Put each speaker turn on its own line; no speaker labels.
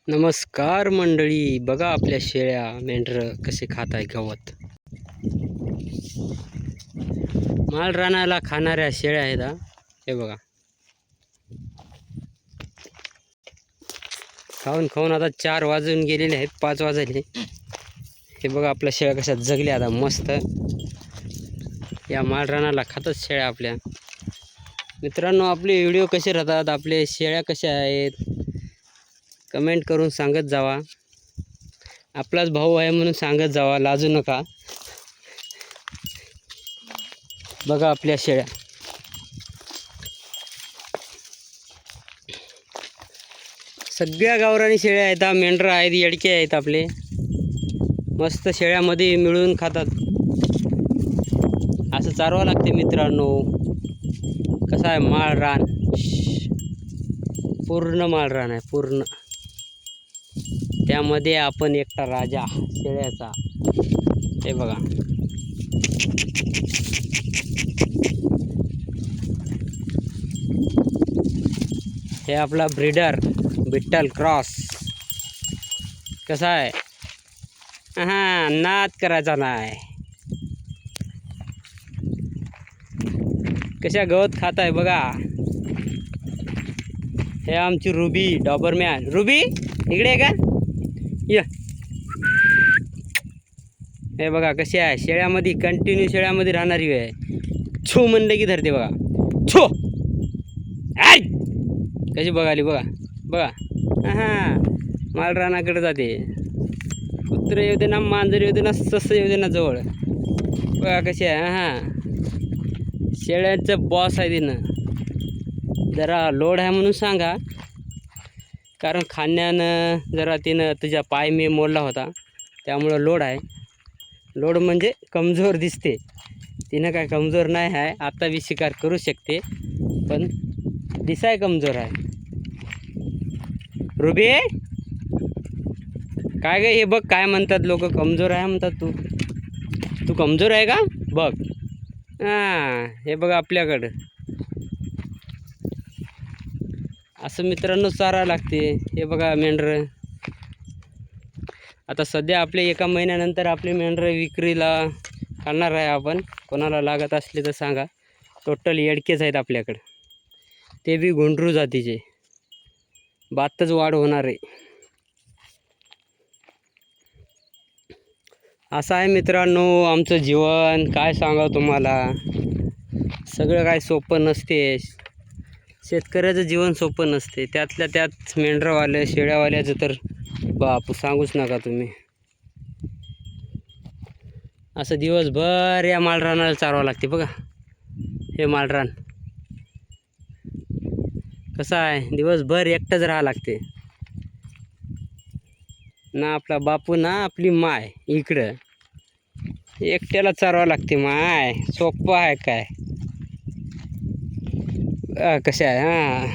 नमस्कार मंडळी, बघा आपल्या शेळ्या मेंढरं कसे खात आहे गवत. माळ रानाला खाणाऱ्या शेळ्या आहेत हा. हे बघा, खाऊन खाऊन आता 4 वाजून गेलेले आहेत, 5 वाजले. हे बघा आपल्या शेळ्या कशा जगल्या आता मस्त. या माळ रानाला खातच शेळ्या आपल्या. मित्रांनो, आपले व्हिडिओ कसे राहतात, आपले शेळ्या कशा आहेत, कमेंट करून सांगत जावा. आपलाच भाऊ आहे म्हणून सांगत जावा, लाजू नका. बघा आपल्या शेळ्या, सगळ्या गावरानी शेळ्या आहेत, मेंढरं आहेत, येडके आहेत आपले. मस्त शेळ्यामध्ये मिळून खातात. असं चारवा लागते मित्रांनो. कसं आहे माळ रान, पूर्ण माळ रान आहे पूर्ण. त्यामध्ये आपण एकटा राजा शेळ्याचा. हे बघा, हे आपला ब्रीडर विठ्ठल क्रॉस. कसा आहे, हां, नाद करायचा नाही. कशा गवत खात आहे बघा. हे आमची रुबी डॉबरमॅन. रुबी इकडे आहे का, ये. हे बघा कशी आहे, शेळ्यामध्ये कंटिन्यू शेळ्यामध्ये राहणारी आहे. छो म्हणलं की धरते बघा, छो. आय कशी बघाली बघा बघा. हां, माल रानाकडे जाते. कुत्रे येऊ दे ना, मांजर येऊ दे ना, सस येऊ दे ना जवळ. बघा कशी आहे. हां, शेळ्यांचं बॉस आहे तिनं. जरा लोड आहे म्हणून सांगा, कारण खाण्यानं जरा तिनं तुझ्या पाय मी मोडला होता, त्यामुळं लोड आहे. लोड म्हणजे कमजोर दिसते. तिनं काय कमजोर नाही आहे, आता बी शिकार करू शकते, पण दिसाय कमजोर आहे. रुबी काय ग, हे बघ काय म्हणतात लोक, कमजोर आहे म्हणतात. तू कमजोर आहे का बघ. हां, हे बघ आपल्याकडं असं मित्रांनो चारावं लागते. हे बघा मेंढरं. आता सध्या आपले 1 महिन्यानंतर आपले मेंढरं विक्रीला काढणार आहे आपण. कोणाला लागत असले तर सांगा. टोटल येडकेच आहेत आपल्याकडं, ते बी गुंडरू जातीचे. बातच वाढ होणार आहे. असं आहे मित्रांनो आमचं जीवन. काय सांगावं तुम्हाला, सगळं काय सोपं नसते. शेतकऱ्याचं जीवन सोपं नसते. त्यातल्या त्यात मेंढरवाले शेळ्यावाल्याचं तर बाप सांगूच नका तुम्ही. असं दिवसभर या माळरानाला चारवावं लागते बघा. हे माळरान कसं आहे, दिवसभर एकटंच राहावं लागते. ना आपला बापू ना आपली माय, इकडं एकट्याला चारवावं लागते. माय सोपं आहे काय, कशा आहे. हां,